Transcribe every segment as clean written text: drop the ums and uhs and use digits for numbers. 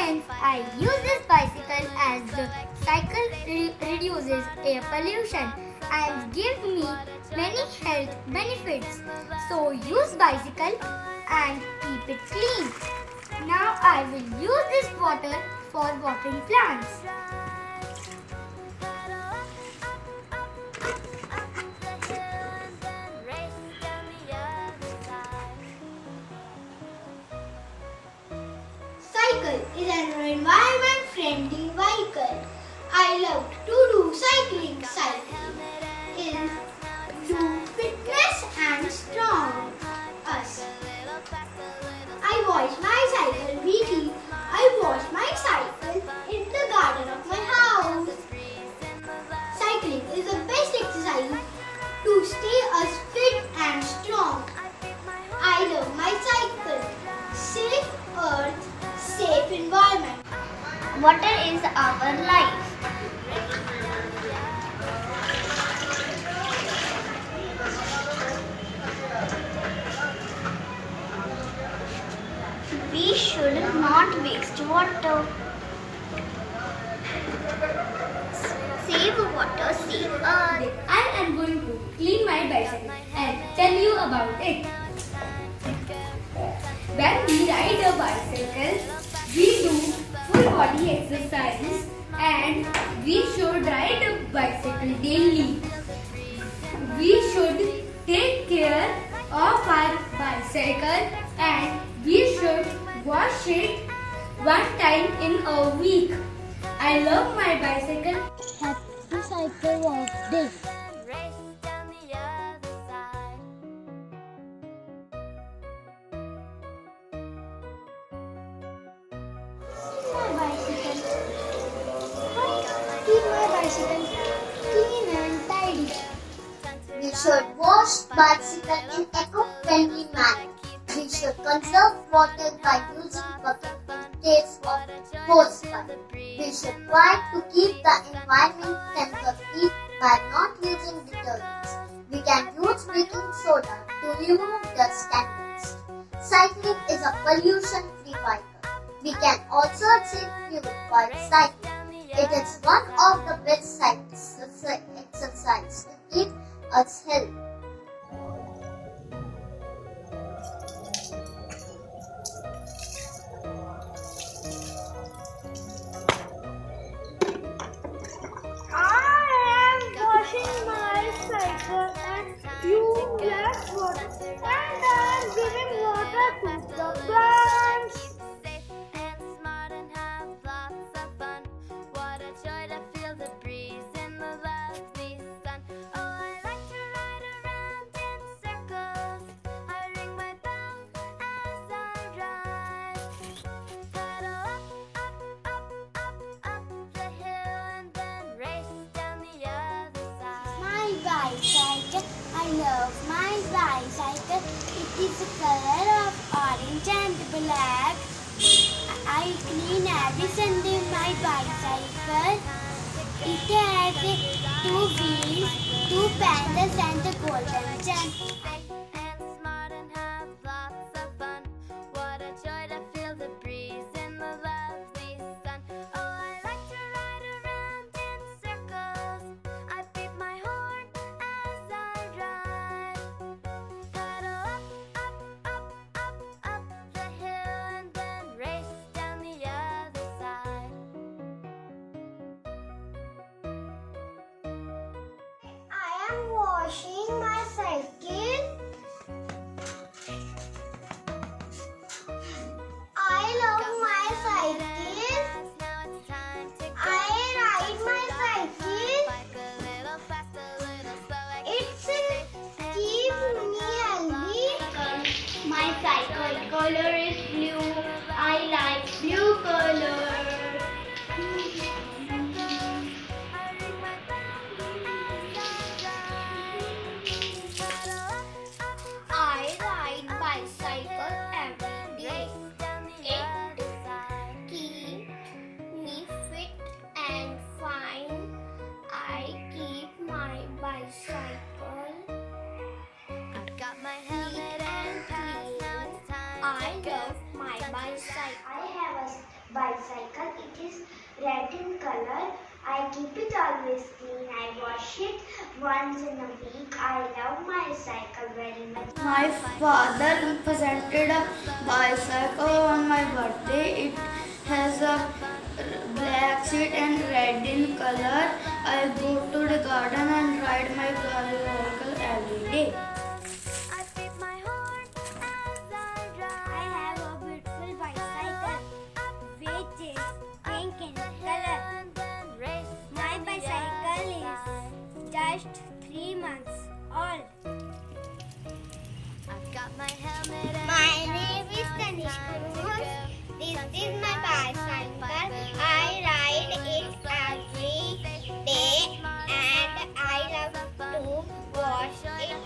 Friends, I use this bicycle as the cycle reduces air pollution and give me many health benefits. So use bicycle and keep it clean. Now I will use this water for watering plants. Cycle is an environment-friendly vehicle. I love to do cycling. Cycling is to fitness and strong us. I wash my cycle weekly. I wash my cycle in the garden of my house. Cycling is the best exercise to stay us fit and strong. I love my cycle. Safe earth, safe environment. Water is our life. We should not waste water. Save water, save earth. I am going to clean my bicycle and tell you about it. When we ride a bicycle, we do full body exercise and we should ride a bicycle daily. We should take care of our bicycle and we should wash it one time in a week. I love my bicycle. Happy Cycle of Day. Keep my bicycle clean and tidy. We should wash bicycle in eco-friendly manner. We should conserve water by using bucket in case of hose pipe. We should try to keep the environment temper-free by not using detergents. We can use baking soda to remove dust and waste. Cycling is a pollution-free vehicle. We can also save fuel while cycling. It is one of the best exercises to keep us healthy. I am washing my cycle and using less water, and I am giving water to the plants. Bicycle, I love my bicycle. It is the color of orange and black. I clean every Sunday my bicycle. It has two wheels, two pedals and a golden chain. Washing my cycle. I love my cycle. I ride my cycle. It keeps me healthy. My cycle color is blue. I like blue color. red in color. I keep it always clean. I wash it once in a week. I love my cycle very much. My father presented a bicycle on my birthday. It has a black seat and red in color. I go to the garden and ride my bicycle every day. I have a beautiful bicycle which is pink in color. My bicycle is just 3 months old. My name is Tanish Kurmus. This is my bicycle. I ride it every day and I love to wash it.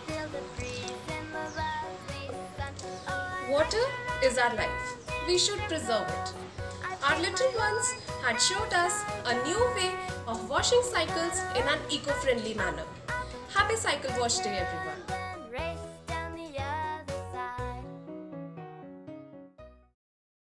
Water is our life. We should preserve it. Our little ones had showed us a new way of washing cycles in an eco-friendly manner. Happy Cycle Wash Day, everyone.